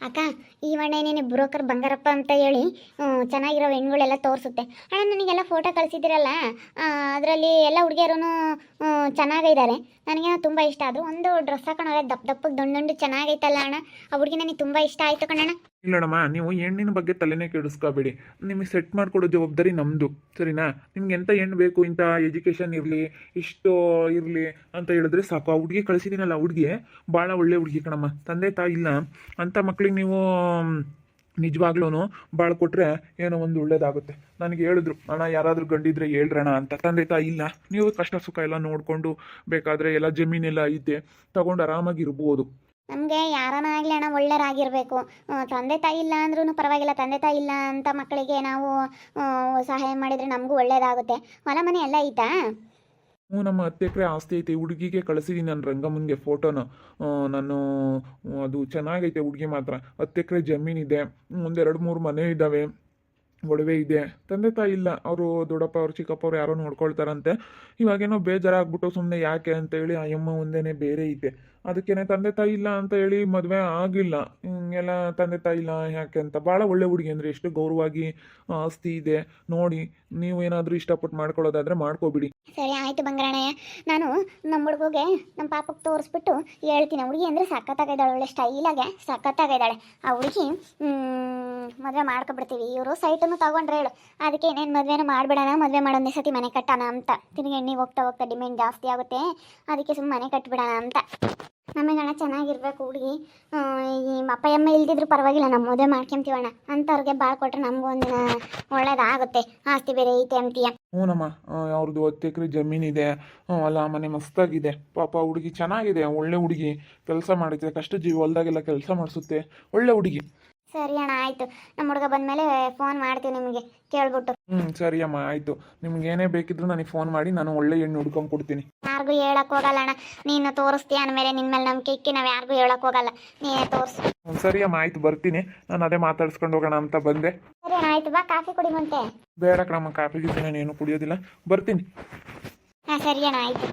ಅಕ್ಕ ಈ ನೀನು ಬ್ರೋಕರ್ ಬಂಗಾರಪ್ಪ ಅಂತ ಹೇಳಿ ಚೆನ್ನಾಗಿರೋ ಹೆಣ್ಗಳೆಲ್ಲ ತೋರಿಸುತ್ತೆ. ಅಣ್ಣ ನನಗೆಲ್ಲ ಫೋಟೋ ಕಳಿಸಿದ್ದೀರಲ್ಲ, ಅದರಲ್ಲಿ ಎಲ್ಲ ಹುಡುಗಿಯರೂ ಚೆನ್ನಾಗಿದ್ದಾರೆ. ನನಗೇನೋ ತುಂಬ ಇಷ್ಟ ಆದರು. ಒಂದು ಡ್ರೆಸ್ ಹಾಕೊಂಡ್ರೆ ದಪ್ಪ ದಪ್ಪಗೆ ದಂಡು ಚೆನ್ನಾಗೈತಲ್ಲ ಅಣ್ಣ, ಆ ಹುಡುಗಿ ನನಗೆ ತುಂಬ ಇಷ್ಟ ಆಯಿತು ಕಣ್ಣಣ್ಣ. ಇಲ್ಲೋಣಮ್ಮ, ನೀವು ಹೆಣ್ಣಿನ ಬಗ್ಗೆ ತಲೆನೇ ಕೆಡಿಸ್ಕೋಬೇಡಿ. ನಿಮಗೆ ಸೆಟ್ ಮಾಡ್ಕೊಡೋ ಜವಾಬ್ದಾರಿ ನಮ್ಮದು, ಸರಿನಾ? ನಿಮ್ಗೆ ಎಂಥ ಹೆಣ್ಣು ಬೇಕು, ಇಂಥ ಎಜುಕೇಷನ್ ಇರಲಿ, ಇಷ್ಟು ಇರಲಿ ಅಂತ ಹೇಳಿದ್ರೆ ಸಾಕು. ಆ ಹುಡುಗಿ ಕಳಿಸಿದ್ದೀನಲ್ಲ, ಹುಡುಗಿ ಭಾಳ ಒಳ್ಳೆ ಹುಡುಗಿ ಕಣಮ್ಮ. ತಂದೆ ತಾಯಿ ಇಲ್ಲ ಅಂಥ ಮಕ್ಳಿಗೆ ನೀವು ನಿಜವಾಗ್ಲೂ ಭಾಳ ಕೊಟ್ಟರೆ ಏನೋ ಒಂದು ಒಳ್ಳೇದಾಗುತ್ತೆ. ನನಗೆ ಹೇಳಿದ್ರು, ಅಣ್ಣ ಯಾರಾದರೂ ಗಂಡಿದ್ರೆ ಹೇಳ್ರಣ ಅಂತ. ತಂದೆ ತಾಯಿ ಇಲ್ಲ, ನೀವು ಕಷ್ಟ ಸುಖ ಎಲ್ಲ ನೋಡಿಕೊಂಡು ಬೇಕಾದರೆ ಎಲ್ಲ ಜಮೀನೆಲ್ಲ ಐತೆ ತಗೊಂಡು ಆರಾಮಾಗಿರ್ಬೋದು. ನಮಗೆ ಯಾರನ್ನ ಆಗಲಿ ಅಣ್ಣ ಒಳ್ಳೆಯರಾಗಿರಬೇಕು. ತಂದೆ ತಾಯಿ ಇಲ್ಲ ಅಂದ್ರೂ ಪರವಾಗಿಲ್ಲ, ತಂದೆ ತಾಯಿ ಇಲ್ಲ ಅಂತ ಮಕ್ಕಳಿಗೆ ನಾವು ಸಹಾಯ ಮಾಡಿದರೆ ನಮಗೂ ಒಳ್ಳೆಯದಾಗುತ್ತೆ. ಹೊಲ ಮನೆ ಎಲ್ಲ ಐತಾ? ಹ್ಞೂ, ನಮ್ಮ 10 ಎಕರೆ ಆಸ್ತಿ ಐತೆ. ಹುಡುಗಿಗೆ ಕಳಿಸಿದ್ದೀನಿ ನಾನು ರಂಗಮ್ಮನಿಗೆ ಫೋಟೋನ. ನಾನು ಅದು ಚೆನ್ನಾಗೈತೆ ಹುಡುಗಿ ಮಾತ್ರ. 10 ಎಕರೆ ಜಮೀನಿದೆ, ಒಂದು 2-3 ಮನೆ ಇದ್ದಾವೆ, ಒಡವೆ ಇದೆ. ತಂದೆ ತಾಯಿ ಇಲ್ಲ, ಅವರು ದೊಡ್ಡಪ್ಪ ಅವ್ರು ಚಿಕ್ಕಪ್ಪ ಅವ್ರು ಯಾರೋ ನೋಡ್ಕೊಳ್ತಾರಂತೆ. ಇವಾಗೇನೋ ಬೇಜಾರಾಗ್ಬಿಟ್ಟು ಸುಮ್ಮನೆ ಯಾಕೆ ಅಂತೇಳಿ ಆ ಅಮ್ಮ ಒಂದೇನೆ ಬೇರೆ ಐತೆ. ಅದಕ್ಕೇನೆ ತಂದೆ ತಾಯಿ ಇಲ್ಲ ಅಂತ ಹೇಳಿ ಮದುವೆ ಆಗಿಲ್ಲ. ಹಿಂಗೆಲ್ಲ ತಂದೆ ತಾಯಿ ಇಲ್ಲ ಯಾಕೆ ಅಂತ. ಭಾಳ ಒಳ್ಳೆ ಹುಡುಗಿ ಅಂದರೆ ಎಷ್ಟು ಗೌರವವಾಗಿ ಆಸ್ತಿ ಇದೆ ನೋಡಿ. ನೀವು ಏನಾದರೂ ಇಷ್ಟಪಟ್ಟು ಮಾಡ್ಕೊಳ್ಳೋದಾದರೆ ಮಾಡ್ಕೋಬಿಡಿ. ಸರಿ ಆಯಿತು ಬಂಗಾರಣ್ಣಯ್ಯ, ನಾನು ನಮ್ಮ ಹುಡುಗಿಗೆ ನಮ್ಮ ಪಾಪಕ್ಕೆ ತೋರಿಸ್ಬಿಟ್ಟು ಹೇಳ್ತೀನಿ. ಹುಡುಗಿ ಅಂದರೆ ಸಖತ್ತಾಗಿದ್ದಾಳೆ, ಒಳ್ಳೆ ಸ್ಟೈಲಾಗೆ ಸಖತ್ತಾಗಿದ್ದಾಳೆ ಆ ಹುಡುಗಿ. ಮದುವೆ ಮಾಡ್ಕೊಬಿಡ್ತೀವಿ. ಇವರು ಸೈಟನ್ನು ತೊಗೊಂಡ್ರೆ ಹೇಳು, ಅದಕ್ಕೆ ಏನೇನು ಮದುವೆನೂ ಮಾಡಿಬಿಡೋಣ, ಮದುವೆ ಮಾಡೊಂದೇ ಸತಿ ಮನೆ ಕಟ್ಟೋಣ ಅಂತ. ತಿರುಗಿ ಎಣ್ಣೆ ಹೋಗ್ತಾ ಹೋಗ್ತಾ ಡಿಮ್ಯಾಂಡ್ ಜಾಸ್ತಿ ಆಗುತ್ತೆ, ಅದಕ್ಕೆ ಸುಮ್ಮನೆ ಮನೆ ಕಟ್ಟಿಬಿಡೋಣ ಅಂತ. ನಮಗಣ್ಣ ಚೆನ್ನಾಗಿರ್ಬೇಕು ಹುಡುಗಿ. ಈ ಅಪ್ಪ ಅಮ್ಮ ಇಲ್ದಿದ್ರು ಪರವಾಗಿಲ್ಲ, ನಮ್ಮ ಮದುವೆ ಮಾಡ್ಕೊಂತೀವಣ್ಣ. ಅಂಥವ್ರಿಗೆ ಭಾಳ ಕೊಟ್ಟರೆ ನಮಗೂ ಒಂದಿನ ಒಳ್ಳೇದಾಗುತ್ತೆ. ಆಸ್ತಿ ಬೇರೆ ಐತೆ ಅಂತೀಯ. ಹ್ಞೂನಮ್ಮ, ಅವ್ರದ್ದು 10 ಎಕರೆ ಜಮೀನಿದೆ, ಹೊಲ ಮನೆ ಮಸ್ತಾಗಿದೆ. ಪಾಪ ಹುಡುಗಿ ಚೆನ್ನಾಗಿದೆ, ಒಳ್ಳೆ ಹುಡುಗಿ. ಕೆಲಸ ಮಾಡುತ್ತೆ, ಕಷ್ಟ ಜೀವಿ, ಹೊಲ್ದಾಗೆಲ್ಲ ಕೆಲಸ ಮಾಡಿಸುತ್ತೆ, ಒಳ್ಳೆ ಹುಡುಗಿ. ಸರಿ ಅಣ್ಣ ಆಯಿತು, ನಮ್ಮ ಹುಡುಗ ಬಂದಮೇಲೆ ಫೋನ್ ಮಾಡ್ತೀವಿ ನಿಮಗೆ ಕೇಳ್ಬಿಟ್ಟು. ಸರಿ ಅಮ್ಮ, ಆಯಿತು. ನಿಮ್ಗೆ ಏನೇ ಬೇಕಿದ್ರು ನನಗೆ ಫೋನ್ ಮಾಡಿ, ನಾನು ಒಳ್ಳೆ ಹೆಣ್ಣು ಹುಡ್ಕೊಂಡು ಕೊಡ್ತೀನಿ. ಯಾರಿಗೂ ಹೇಳಕ್ಕೆ ಹೋಗಲ್ಲ ಅಣ್ಣ, ನೀನು ತೋರಿಸ್ತೀಯ ಅಂದಮೇಲೆ ನಿನ್ನ ಮೇಲೆ ನಂಬಿಕೆ ಇಕ್ಕಿ ನಾವು ಯಾರಿಗೂ ಹೇಳಕ್ಕೆ ಹೋಗಲ್ಲ, ನೀನೇ ತೋರಿಸು. ಸರಿ ಅಮ್ಮ, ಆಯಿತು, ಬರ್ತೀನಿ. ನಾನು ಅದೇ ಮಾತಾಡ್ಸ್ಕೊಂಡು ಹೋಗೋಣ ಅಂತ ಬಂದೆ. ಸರಿ ಅಣ್ಣ ಆಯಿತು, ಬಾ ಕಾಫಿ ಕುಡಿ ಮುಂಟೆ. ಬೇಡ ಕಣಮ್ಮ, ಕಾಫಿ ಗೀಫಿ ನಾನು ಏನು ಕುಡಿಯೋದಿಲ್ಲ, ಬರ್ತೀನಿ. ಹಾಂ ಸರಿ ಅಣ್ಣ ಆಯಿತು.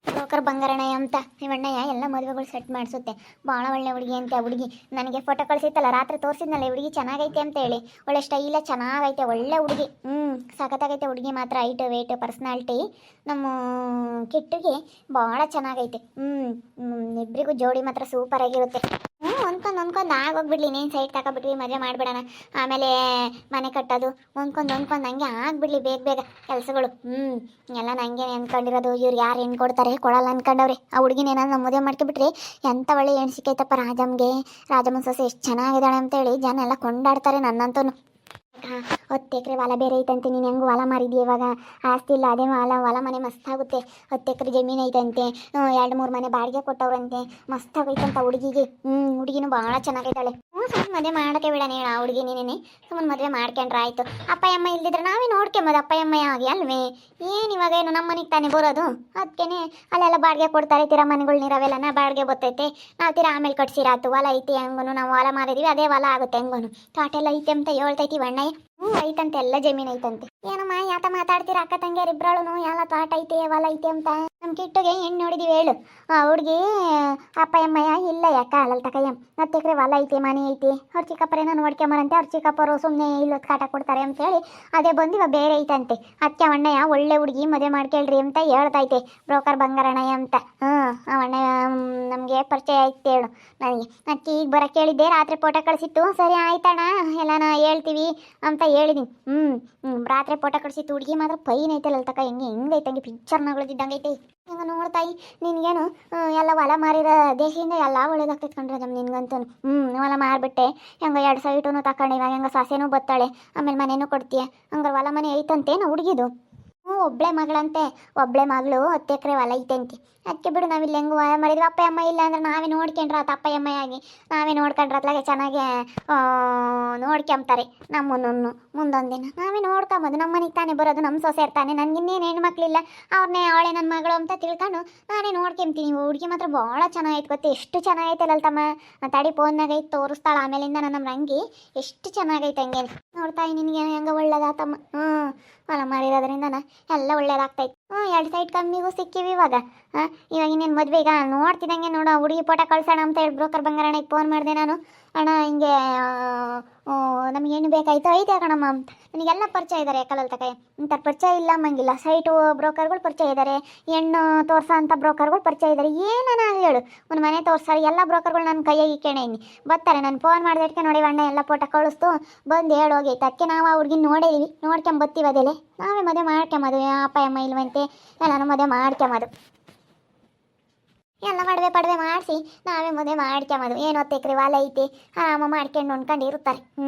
ಬ್ರೋಕರ್ ಬಂಗಾರಣ್ಣಯ್ಯ ಅಂತ ಇವಣ್ಣಯ್ಯ ಎಲ್ಲ ಮದುವೆಗಳು ಸೆಟ್ ಮಾಡಿಸುತ್ತೆ. ಭಾಳ ಒಳ್ಳೆ ಹುಡುಗಿ ಅಂತ. ಹುಡುಗಿ ನನಗೆ ಫೋಟೋ ಕಳಿಸಿತ್ತಲ್ಲ, ರಾತ್ರಿ ತೋರಿಸಿದ್ನಲ್ಲ, ಹುಡುಗಿ ಚೆನ್ನಾಗೈತೆ ಅಂತ ಹೇಳಿ. ಒಳ್ಳೆ ಸ್ಟೈಲ ಚೆನ್ನಾಗೈತೆ, ಒಳ್ಳೆ ಹುಡುಗಿ. ಸಖತ್ತಾಗೈತೆ ಹುಡುಗಿ ಮಾತ್ರ. ಹೈಟ್ ವೇಟ್ ಪರ್ಸ್ನಾಲಿಟಿ ನಮ್ಮ ಕಿಟ್ಟಿಗೆ ಭಾಳ ಚೆನ್ನಾಗೈತೆ. ಇಬ್ಬರಿಗೂ ಜೋಡಿ ಮಾತ್ರ ಸೂಪರ್ ಆಗಿರುತ್ತೆ. ಹೊಂದ್ಕೊಂಡು ಆಗೋಗ್ಬಿಡ್ಲಿ, ನೀನು ಸೈಡ್ ತಗೊಬಿಟ್ವಿ, ಮದುವೆ ಮಾಡಿಬಿಡೋಣ. ಆಮೇಲೆ ಮನೆ ಕಟ್ಟೋದು ಹೊಂದ್ಕೊಂಡು ಹಂಗೆ ಆಗ್ಬಿಡ್ಲಿ ಬೇಗ ಬೇಗ ಕೆಲಸಗಳು. ಎಲ್ಲ ನನಗೆ ಅನ್ಕೊಂಡಿರೋದು, ಇವ್ರು ಯಾರು ಹೆಣ್ಣು ಕೊಡ್ತಾರೆ ಕೊಡಲ್ಲ ಅನ್ಕೊಂಡವ್ರಿ. ಆ ಹುಡುಗಿನ ಏನಾದ್ರು ನಮ್ಮ ಮದುವೆ ಮಾಡ್ಕೊಬಿಟ್ರಿ ಎಂಥ ಒಳ್ಳೆ ಹೆಣ್ಣು ಸಿಕ್ಕೈತಪ್ಪ ರಾಜಮ್ಮನ ಸೊಸೆ ಎಷ್ಟು ಚೆನ್ನಾಗಿದ್ದಾಳೆ ಅಂತೇಳಿ ಜನ ಎಲ್ಲ ಕೊಂಡಾಡ್ತಾರೆ ನನ್ನಂತೂ. 10 ಎಕರೆ ಹೊಲ ಬೇರೆ ಐತಂತೆ. ನೀನು ಹೆಂಗೆ ಹೊಲ ಮಾರಿದ್ಯ ಇವಾಗ? ಆಸ್ತಿ ಇಲ್ಲ, ಅದೇ ಹೊಲ ಮನೆ ಮಸ್ತಾಗುತ್ತೆ. 10 ಎಕರೆ ಜಮೀನು ಐತಂತೆ, 2-3 ಮನೆ ಬಾಡಿಗೆ ಕೊಟ್ಟವ್ರಂತೆ. ಮಸ್ತಾಗೈತಂತ ಹುಡುಗಿಗೆ. ಹುಡುಗಿನೂ ಭಾಳ ಚೆನ್ನಾಗೈತಾಳೆ. ಸುಮ್ಮನೆ ಮದುವೆ ಮಾಡೋಕ್ಕೆ ಬಿಡೋಣ ಹೇಳ ಆ ಹುಡುಗಿ. ನೀನೇನೆ ಸುಮ್ಮನೆ ಮದುವೆ ಮಾಡ್ಕೊಂಡ್ರೆ ಆಯಿತು. ಅಪ್ಪ ಅಮ್ಮ ಇಲ್ದಿದ್ರೆ ನಾವೇ ನೋಡ್ಕೊಂಬೋದು. ಅಪ್ಪ ಅಮ್ಮ ಆಗಿ ಅಲ್ವೇ? ಏನು ಇವಾಗ ಏನು ನಮ್ಮ ಮನೆಗೆ ತಾನೇ ಬರೋದು, ಅದಕ್ಕೇ ಅಲ್ಲೆಲ್ಲ ಬಾಡಿಗೆ ಕೊಡ್ತಾರೆ. ತೀರಾ ಮನೆಗಳ್ನಿರವೆಲ್ಲ ಬಾಡಿಗೆ ಬರ್ತೈತೆ. ನಾವು ತೀರಾ ಆಮೇಲೆ ಕಟ್ಸಿರಾತು. ಹೊಲ ಐತಿ ಹೆಂಗೂ, ನಾವು ಹೊಲ ಮಾರಿದೀವಿ, ಅದೇ ಹೊಲ ಆಗುತ್ತೆ ಹೆಂಗೂ. ತೋಟೆಲ್ಲ ಐತೆ ಅಂತ ಹೇಳ್ತೈತಿ ಅಣ್ಣ. ಐತಂತೆ, ಎಲ್ಲ ಜಮೀನು ಐತಂತೆ. ಏನಮ್ಮ ಯಾತ ಮಾತಾಡ್ತೀರ ಅಕ್ಕ ತಂಗಿಯರ್ ಇಬ್ರಾಳು? ಎಲ್ಲ ತೋಟ ಐತೆ ಹೊಲ ಐತೆ ಅಂತ. ನಮ್ಮ ಕಿಟ್ಟಿಗೆ ಹೆಣ್ಣು ನೋಡಿದೀವಿ ಹೇಳು. ಹುಡುಗಿ ಅಪ್ಪ ಅಮ್ಮಯ್ಯ ಇಲ್ಲ ಯಾಕ ಅಲ್ಲಲ್ ತಕಯ್ಯ. 10 ಎಕರೆ ಹೊಲ ಐತೆ, ಮನೆ ಐತಿ. ಅವ್ರ ಚಿಕ್ಕಪ್ಪರೇನೋ ನೋಡ್ಕೊಂಬರಂತೆ. ಅವ್ರ ಚಿಕ್ಕಪ್ಪರು ಸುಮ್ಮನೆ ಇಲ್ಲೊತ್ತು ಕಾಟ ಕೊಡ್ತಾರೆ ಅಂತೇಳಿ ಅದೇ ಬಂದು ಇವಾಗ ಬೇರೆ ಐತಂತೆ. ಅದಕ್ಕೆ ಅವಣ್ಣಯ್ಯ ಒಳ್ಳೆ ಹುಡುಗಿ ಮದುವೆ ಮಾಡ್ಕೇಳ್ರಿ ಅಂತ ಹೇಳ್ತೈತೆ ಬ್ರೋಕರ್ ಬಂಗಾರಣ್ಣಯ್ಯ ಅಂತ. ಅವಣ್ಣಯ್ಯ ನಮಗೆ ಪರಿಚಯ ಐತೆ ಹೇಳು ನನಗೆ. ಅದಕ್ಕೆ ಈಗ ಬರೋಕ್ಕೆ ಹೇಳಿದ್ದೆ, ರಾತ್ರಿ ಫೋಟೋ ಕಳಿಸಿತ್ತು. ಸರಿ ಆಯ್ತಣ್ಣ ಎಲ್ಲನ ಹೇಳ್ತೀವಿ ಅಂತ ಹೇಳಿದೀನಿ. ರಾತ್ರಿ ಫೋಟೋ ಕಳಿಸಿತ್ತು. ಹುಡುಗಿ ಮಾತ್ರ ಪೈನ್ ಐತಲ್ಲ ತಕ, ಹೆಂಗೈತೆ ಹಂಗೆ ಪಿಕ್ಚರ್ನಾಗಳಿದ್ದಂಗೈತೆ. ಹಂಗೆ ನೋಡ್ತಾಯಿ ನಿನಗೇನು ಎಲ್ಲ ಹೊಲ ಮಾರಿರೋ ದೇಶದಿಂದ ಎಲ್ಲ ಒಳ್ಳೇದಾಗ್ತೈತೆ ಕಂಡ್ರೆ ನಿನ್ಗಂತೂ. ಹೊಲ ಮಾರಿಬಿಟ್ಟೆ ಹೆಂಗೆ 2 ಸೈಟೂ ತಗೊಂಡು ಇವಾಗ ಹೆಂಗೆ ಸೊಸೆನೂ ಬತ್ತಾಳೆ, ಆಮೇಲೆ ಮನೇನೂ ಕೊಡ್ತೀಯ. ಹಂಗಾರೆ ಹೊಲ ಮನೆ ಐತಂತೆ ನಾ ಹುಡುಗಿದು. ಒಬ್ಬಳೆ ಮಗಳಂತೆ, ಒಬ್ಬಳೆ ಮಗಳು 10 ಎಕರೆ ಹೊಲ ಐತಂತೆ. ಅದಕ್ಕೆ ಬಿಡು, ನಾವಿಲ್ಲಿ ಹೆಂಗೆ ಹೊಲ ಮಾಡಿದ್ವಿ. ಅಪ್ಪ ಅಮ್ಮ ಇಲ್ಲ ಅಂದ್ರೆ ನಾವೇ ನೋಡ್ಕೊಂಡ್ರೆ ಆತ. ಅಪ್ಪ ಅಮ್ಮ ಆಗಿ ನಾವೇ ನೋಡ್ಕೊಂಡ್ರೆ ಅತ್ಲಾಗೆ ಚೆನ್ನಾಗಿ ನೋಡ್ಕೊಂತಾರೆ ನಮ್ಮನ್ನು. ಮುಂದೊಂದು ದಿನ ನಾವೇ ನೋಡ್ಕೊಂಬೋದು. ನಮ್ಮ ಮನೆಗೆ ತಾನೇ ಬರೋದು, ನಮ್ಮ ಸೊಸೆ ಇರ್ತಾನೆ. ನನಗಿನ್ನೇನು ಹೆಣ್ಮಕ್ಳಿಲ್ಲ, ಅವಳೆ ನನ್ನ ಮಗಳು ಅಂತ ತಿಳ್ಕೊಂಡು ನಾನೇ ನೋಡ್ಕೊಂತೀನಿ. ಹುಡುಗಿ ಮಾತ್ರ ಭಾಳ ಚೆನ್ನಾಗೈತೆ ಗೊತ್ತೆ. ಎಷ್ಟು ಚೆನ್ನಾಗೈತೆ ಅಲ್ತಮ್ಮ. ತಡಿ ಫೋನ್ನಾಗ ಐತೆ ತೋರಿಸ್ತಾಳೆ ಆಮೇಲಿಂದ ನಮ್ಮ ರಂಗಿ. ಎಷ್ಟು ಚೆನ್ನಾಗೈತೆ ಹಂಗೆ ನೋಡ್ತಾಯಿ. ನಿನಗೆ ಹೆಂಗೆ ಒಳ್ಳೇದಾತಮ್ಮ. ಹೊಲ ಮಾರಿರೋದ್ರಿಂದ ಎಲ್ಲ ಒಳ್ಳೇದಾಗ್ತೈತೆ. ಎರಡು ಸೈಡ್ ಕಮ್ಮಿಗೂ ಸಿಕ್ಕಿವಿ ಇವಾಗ. ಇವಾಗ ಇನ್ನೇನು ಮದುವೆ ಈಗ ನೋಡ್ತಿದ್ದಂಗೆ ನೋಡು ಹುಡುಗಿ ಫೋಟೋ ಕಳ್ಸೋಣ ಅಂತ ಹೇಳಿ ಬ್ರೋಕರ್ ಬಂಗಾರಣ್ಣಗೆ ಫೋನ್ ಮಾಡಿದೆ ನಾನು. ಅಣ್ಣ ಹಿಂಗೆ ನಮಗೆ ಹೆಣ್ಣು ಬೇಕಾಯ್ತು ಐತೆ ಕಣಮ್ಮ ಅಂತ. ನನಗೆಲ್ಲ ಪರಿಚಯ ಇದ್ದಾರೆ ಕಲ್ಲಲ್ ತಕ ಇಂಥ ಪರಿಚಯ ಇಲ್ಲ ಮಂಗಿಲ್ಲ. ಸೈಟು ಬ್ರೋಕರ್ಗಳು ಪರಿಚಯ ಇದ್ದಾರೆ, ಹೆಣ್ಣು ತೋರ್ಸೋ ಅಂಥ ಬ್ರೋಕರ್ಗಳು ಪರಿಚಯ ಇದ್ದಾರೆ. ಏನನ ಹೇಳು ಒಂದು ಮನೆ ತೋರ್ಸಾರೆ ಎಲ್ಲ ಬ್ರೋಕರ್ಗಳು ನನ್ನ ಕೈಯಾಗಿ ಕೇಳೇನಿ ಬರ್ತಾರೆ. ನಾನು ಫೋನ್ ಮಾಡಿದಕ್ಕೆ ನೋಡಿ ಅಣ್ಣ ಎಲ್ಲ ಫೋಟೋ ಕಳಿಸ್ತು ಬಂದು ಹೇಳೋಗೈತೆ. ಅದಕ್ಕೆ ನಾವು ಆ ಹುಡುಗಿನ ನೋಡೇವಿ, ನೋಡ್ಕೊಂಬತ್ತೀವಿ. ಅದೆಲೆ ನಾವೇ ಮದುವೆ ಮಾಡ್ಕೊಂಬೋದು. ಅಪ್ಪ ಅಮ್ಮ ಇಲ್ವಂತೆ ಎಲ್ಲನೂ ಮದುವೆ ಮಾಡ್ಕೊಂಬೋದು. ಎಲ್ಲ ಪಡವೆ ಮಾಡಿಸಿ ನಾವೇ ಮದುವೆ ಮಾಡ್ಕೊಂಬೋದು. ಏನು 10 ಎಕರೆ ಹೊಲ ಐತಿ ಆರಾಮ ಮಾಡ್ಕೊಂಡು ನೋಡ್ಕೊಂಡು ಇರ್ತಾರೆ.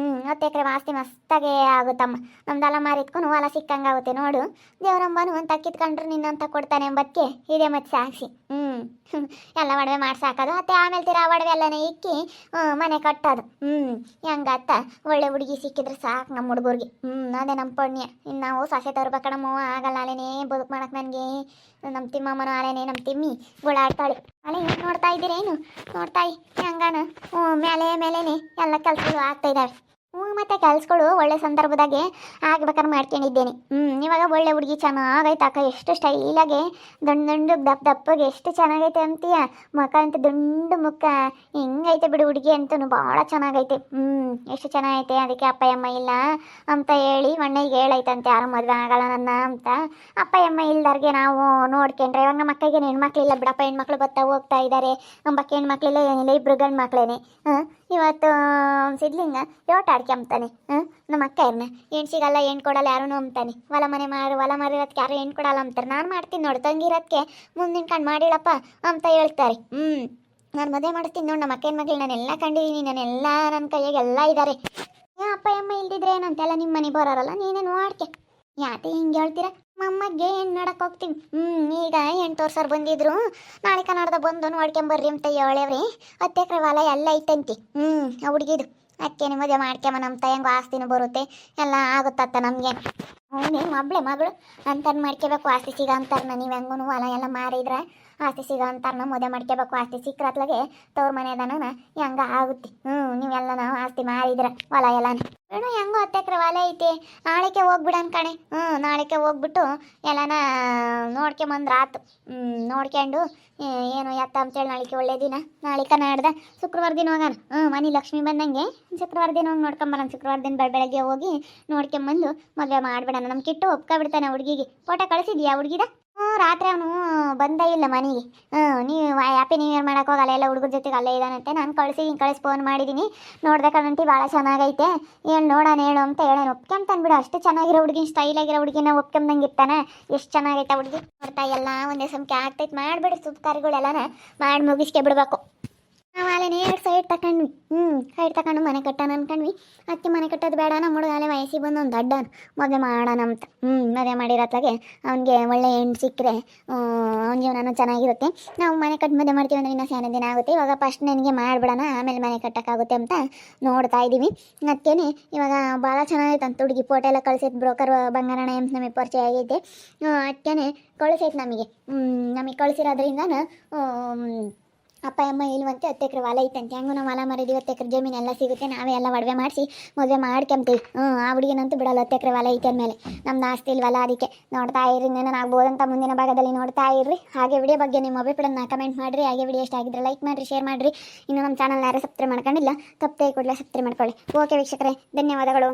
10 ಎಕರೆ ಆಸ್ತಿ ಮಸ್ತಾಗೆ ಆಗುತ್ತಮ್ಮ. ನಮ್ದೆಲ್ಲ ಮಾರಿದ್ಕೊಂಡು ಹೊಲ ಸಿಕ್ಕಂಗಾಗುತ್ತೆ ನೋಡು. ದೇವರಂಬನು ಅಂತ ಕಿತ್ಕೊಂಡ್ರು ನಿನ್ನಂತ ಕೊಡ್ತಾನೆ ಎಂಬಕ್ಕೆ ಇದೆ ಮತ್ತೆ ಸಾಕ್ಷಿ. ಎಲ್ಲ ಒಡವೆ ಮಾಡ್ಸಾಕೋದು ಮತ್ತೆ ಆಮೇಲೆ ತೀರಾ ಒಡವೆ ಎಲ್ಲನೇ ಇಕ್ಕಿ ಮನೆ ಕಟ್ಟೋದು. ಹೆಂಗತ್ತ ಒಳ್ಳೆ ಹುಡುಗಿ ಸಿಕ್ಕಿದ್ರೆ ಸಾಕು ನಮ್ಮ ಹುಡುಗರಿಗೆ. ಅದೇ ನಮ್ಮ ಪುಣ್ಯ. ಇನ್ನು ನಾವು ಸೊಸೆ ತರ್ಬೇಕಣಮ್ಮ ಆಗಲ್ಲ. ಅಲ್ಲೇನೇ ಬದುಕು ಮಾಡಕ್ಕೆ ನನಗೆ. ನಮ್ಮ ತಿಮ್ಮಮ್ಮನೂ ಅಲ್ಲೇನೇ ನಮ್ಮ ತಿಮ್ಮಿ ಗುಳಾಡ್ತಾಳೆ. ಅಲ್ಲೇ ಏನು ನೋಡ್ತಾ ಇದ್ದೀರೇನು ನೋಡ್ತಾಯಿ ಹೆಂಗಾನ ಮೇಲೇನೆ ಎಲ್ಲ ಕೆಲಸಗಳು ಆಗ್ತಾ ಇದ್ದಾವೆ. ಮತ್ತೆ ಕೆಲ್ಸಗಳು ಒಳ್ಳೆ ಸಂದರ್ಭದಾಗೆ ಆಗ್ಬೇಕಾದ್ರೆ ಮಾಡ್ಕೊಂಡಿದ್ದೇನೆ. ಇವಾಗ ಒಳ್ಳೆ ಹುಡುಗಿ ಚೆನ್ನಾಗೈತೆ ಅಕ್ಕ. ಎಷ್ಟು ಸ್ಟೈಲಾಗೆ ದಂಡು ದಪ್ಪಗೆ ಎಷ್ಟು ಚೆನ್ನಾಗೈತೆ ಅಂತೀಯ. ಮುಖ ಅಂತ ದುಂಡು ಮುಖ ಹಿಂಗೈತೆ ಬಿಡು ಹುಡುಗಿ ಅಂತೂ ಭಾಳ ಚೆನ್ನಾಗೈತೆ. ಎಷ್ಟು ಚೆನ್ನಾಗೈತೆ. ಅದಕ್ಕೆ ಅಪ್ಪ ಅಮ್ಮ ಇಲ್ಲ ಅಂತ ಹೇಳಿ ಅಣ್ಣಗೆ ಹೇಳೈತಂತೆ ಯಾರು ಮದುವೆ ಆಗಲ್ಲ ನನ್ನ ಅಂತ. ಅಪ್ಪ ಅಮ್ಮ ಇಲ್ದಾರ್ಗೆ ನಾವು ನೋಡ್ಕೊಂಡ್ರೆ ಇವಾಗ ನಮ್ಮ ಅಕ್ಕಗೆ ಹೆಣ್ಮಕ್ಳಿಲ್ಲ ಬಿಡಪ್ಪ. ಹೆಣ್ಮಕ್ಳು ಬರ್ತಾ ಹೋಗ್ತಾ ಇದ್ದಾರೆ. ನಮ್ಮಕ್ಕೆ ಹೆಣ್ಮಕ್ಳಿಲ್ಲ ಏನಿಲ್ಲ, ಇಬ್ರು ಗಂಡು ಮಕ್ಳೇನೆ. ಇವತ್ತು ಸಿದ್ಲಿಂಗ ಯೋಟ ಆಡ್ಕೊಂತಾನೆ. ನಮ್ಮ ಅಕ್ಕ ಇರ್ನ ಹೆಣ್ಣು ಸಿಗಲ್ಲ ಹೆಣ್ಣು ಕೊಡಲ್ಲ ಯಾರೂ ಅಂತಾನೆ. ಹೊಲ ಮಾರಿರೋದಕ್ಕೆ ಯಾರು ಹೆಣ್ಣು ಕೊಡಲ್ಲ ಅಂತಾರೆ. ನಾನು ಮಾಡ್ತೀನಿ ನೋಡು ತಂಗಿರೋದಕ್ಕೆ ಮುಂದಿನ ಕಣ್ಣು ಮಾಡಿಳಪ್ಪ ಅಂತ ಹೇಳ್ತಾರೆ. ನಾನು ಮದುವೆ ಮಾಡಿಸ್ತೀನಿ ನೋಡು ನಮ್ಮ ಅಕ್ಕನ ಮಗಳು. ನಾನೆಲ್ಲ ಕಂಡಿದ್ದೀನಿ, ನಾನೆಲ್ಲ ನನ್ನ ಕೈಯಾಗ ಎಲ್ಲ ಇದ್ದಾರೆ. ಅಪ್ಪ ಅಮ್ಮ ಇಲ್ದಿದ್ರೆ ಏನಂತೆಲ್ಲ ನಿಮ್ಮ ಮನೆ ಬರೋರಲ್ಲ ನೀನೇ ನೋಡ್ಕೆ. ಯಾಕೆ ಹಿಂಗೆ ಹೇಳ್ತೀರಾ? ಅಮ್ಮಗೆ ಹೆಣ್ಣು ನೋಡಕ್ಕೆ ಹೋಗ್ತೀವಿ. ಈಗ ಹೆಣ್ಣು ತೋರ್ಸೋರು ಬಂದಿದ್ರು. ನಾಳೆ ಕನ್ನಡದ ಬಂದು ನೋಡ್ಕೊಂಬರ್ರಿ ಅಂತ ಹೇಳೇವ್ರಿ. 10 ಎಕರೆ ಹೊಲ ಎಲ್ಲ ಐತಂತಿ. ಆ ಹುಡುಗಿದು ಅದಕ್ಕೆ ಮದುವೆ ಮಾಡ್ಕೊಂಬ. ನಮ್ಮ ಹೆಂಗೋ ಆಸ್ತಿನೂ ಬರುತ್ತೆ ಎಲ್ಲ ಆಗುತ್ತತ್ತ ನಮಗೆ. ಅವನೇನು ಮಗಳು ಅಂತಾರು ಮಾಡ್ಕೋಬೇಕು. ಆಸ್ತಿ ಸಿಗ ಅಂತಾರನ ನೀವು ಹೆಂಗೂ ಹೊಲ ಎಲ್ಲ ಮಾರಿದ್ರೆ ಆಸ್ತಿ ಸಿಗ ಅಂತಾರನ ಮದುವೆ ಮಾಡ್ಕೋಬೇಕು. ಆಸ್ತಿ ಸಿಕ್ಕರತ್ಲಾಗೆ ತವ್ರ ಮನೆದನ ಹೆಂಗ ಆಗುತ್ತೆ. ನೀವೆಲ್ಲ ನಾವು ಆಸ್ತಿ ಮಾರಿದ್ರೆ ಹೊಲ ಎಲ್ಲನ ಹೆಂಗೋ 10 ಎಕರೆ ಹೊಲ ಐತಿ. ನಾಳೆಗೆ ಹೋಗ್ಬಿಡನ್ ಕಣೆ. ನಾಳೆಗೆ ಹೋಗ್ಬಿಟ್ಟು ಎಲ್ಲನ ನೋಡ್ಕೊಂಬಂದ್ರೆ ಆತು. ನೋಡ್ಕೊಂಡು ಏನು ಎತ್ತ ಅಂತೇಳಿ ನಾಳೆಗೆ ಒಳ್ಳೆ ದಿನ. ನಾಳೆ ನಾಡ್ದ ಶುಕ್ರವಾರ ದಿನ ಹೋಗೋಣ. ಮನೆ ಲಕ್ಷ್ಮಿ ಬಂದಂಗೆ ಶುಕ್ರವಾರ ದಿನ ಹೋಗಿ ನೋಡ್ಕೊಂಬರೋಣ. ಶುಕ್ರವಾರ ದಿನ ಬೆಳಗ್ಗೆ ಹೋಗಿ ನೋಡ್ಕೊಂಬಂದು ಮದುವೆ ಮಾಡಿಬಿಡೋಣ. ನಮ್ಮ ಕಿಟ್ಟು ಒಪ್ಕೊಬಿಡ್ತಾನೆ ಹುಡುಗಿಗೆ. ಫೋಟೋ ಕಳಿಸಿದ್ಯಾ ಹುಡುಗಿದ? ರಾತ್ರಿ ಅವನು ಬಂದೇ ಇಲ್ಲ ಮನೆಗೆ. ನೀವು ಹ್ಯಾಪಿ ನ್ಯೂ ಇಯರ್ ಮಾಡೋಕೆ ಹೋಗಲ್ಲ, ಎಲ್ಲ ಹುಡುಗರ ಜೊತೆಗೆ ಅಲ್ಲೇ ಇದ್ದಾನಂತೆ. ನಾನು ಕಳಿಸಿ ಫೋನ್ ಮಾಡಿದ್ದೀನಿ. ನೋಡ್ಬೇಕಂತ ಭಾಳ ಚೆನ್ನಾಗೈತೆ ಹೇಳಿ ನೋಡೋಣ ಹೇಳು ಅಂತ ಹೇಳೋಣ. ಒಪ್ಕೊಂತಾನೆ ಬಿಡು. ಅಷ್ಟು ಚೆನ್ನಾಗಿರೋ ಹುಡುಗಿ, ಸ್ಟೈಲಾಗಿರೋ ಹುಡುಗಿನ ಒಪ್ಕೊಂಬಂಗೆ ಇರ್ತಾನೆ. ಎಷ್ಟು ಚೆನ್ನಾಗೈತೆ ಹುಡುಗಿ. ನೋಡ್ತಾ ಎಲ್ಲ ಒಂದೇ ಸಂಖ್ಯೆ ಆಗ್ತೈತೆ. ಮಾಡಿಬಿಡು ಶುಭ ಕಾರ್ಯಗಳೆಲ್ಲನ ಮಾಡಿ ಮುಗಿಸ್ಕೆ ಬಿಡ್ಬೇಕು. ನಾವು ಅಲ್ಲೇ 2 ಸೈಡ್ ತಗೊಂಡ್ವಿ. ಸೈಡ್ ತಗೊಂಡು ಮನೆ ಕಟ್ಟೋಣ ಅನ್ಕೊಂಡ್ವಿ. ಅದಕ್ಕೆ ಮನೆ ಕಟ್ಟೋದು ಬೇಡ, ನಮ್ಮ ಹುಡುಗ ಅಲ್ಲೇ ವಯಸ್ಸಿಗೆ ಬಂದು ಒಂದು ದೊಡ್ಡ ಮದುವೆ ಮಾಡೋಣ ಅಂತ. ಮದುವೆ ಮಾಡಿರೋತ್ಲಾಗೆ ಅವನಿಗೆ ಒಳ್ಳೆ ಹೆಣ್ಣು ಸಿಕ್ಕರೆ ಅವನ ಜೀವನನೂ ಚೆನ್ನಾಗಿರುತ್ತೆ. ನಾವು ಮನೆ ಕಟ್ಟಿ ಮದುವೆ ಮಾಡ್ತೀವಿ ಅಂದರೆ ಇನ್ನೂ ಸ್ಯಾನ ದಿನ ಆಗುತ್ತೆ. ಇವಾಗ ಫಸ್ಟ್ ನನಗೆ ಮಾಡಿಬಿಡೋಣ, ಆಮೇಲೆ ಮನೆ ಕಟ್ಟೋಕ್ಕಾಗುತ್ತೆ ಅಂತ ನೋಡ್ತಾ ಇದ್ದೀವಿ. ಅದಕ್ಕೇನೆ ಇವಾಗ ಭಾಳ ಚೆನ್ನಾಗೈತೆ ಅಂತ ಹುಡುಗಿ. ಫೋಟೋ ಎಲ್ಲ ಕಳಿಸೈತೆ. ಬ್ರೋಕರ್ ಬಂಗಾರಣ ಅಂತ ನಮಗೆ ಪರಿಚಯ ಆಗೈತೆ. ಅದಕ್ಕೇನೆ ಕಳಿಸೈತೆ ನಮಗೆ ಕಳಿಸಿರೋದ್ರಿಂದ ಅಪ್ಪ ಅಮ್ಮ ಇಲ್ವಂತೆ. 10 ಎಕರೆ ಹೊಲ ಐತಂತೆ. ಹೆಂಗೂ ನಾವು ಹೊಲ ಮಾರಿದ್ದೀವಿ. 10 ಎಕರೆ ಜಮೀನೆಲ್ಲ ಸಿಗುತ್ತೆ. ನಾವೇ ಎಲ್ಲ ಒಡವೆ ಮಾಡಿಸಿ ಮದುವೆ ಮಾಡ್ಕೊಂತೀವಿ. ಆ ಹುಡುಗಿನಂತೂ ಬಿಡಲ್ಲ. 10 ಎಕರೆ ಹೊಲ ಐತೆ ಅಂದಮೇಲೆ ನಮ್ದು ಆಸ್ತಿ ಇಲ್ವಲ್ಲ. ಅದಕ್ಕೆ ನೋಡ್ತಾ ಇರ್ರಿ. ಆಗ್ಬೋದಂತ ಮುಂದಿನ ಭಾಗದಲ್ಲಿ ನೋಡ್ತಾ ಇರ್ರಿ. ಹಾಗೆ ವಿಡಿಯೋ ಬಗ್ಗೆ ನಿಮ್ಮ ಅಭಿಪ್ರಾಯನ ಕಮೆಂಟ್ ಮಾಡಿರಿ. ಹಾಗೆ ವಿಡಿಯೋ ಇಷ್ಟ ಆಗಿದ್ರೆ ಲೈಕ್ ಮಾಡಿರಿ, ಶೇರ್ ಮಾಡಿರಿ. ಇನ್ನು ನಮ್ಮ ಚಾನಲ್ ಯಾರು ಸಬ್ಸ್ಕ್ರೈಬ್ ಮಾಡ್ಕೊಂಡಿಲ್ಲ ತಪ್ಪದೆ ಕೂಡಲೇ ಸಬ್ಸ್ಕ್ರೈಬ್ ಮಾಡ್ಕೊಳ್ಳಿ. ಓಕೆ ವೀಕ್ಷಕರೇ, ಧನ್ಯವಾದಗಳು.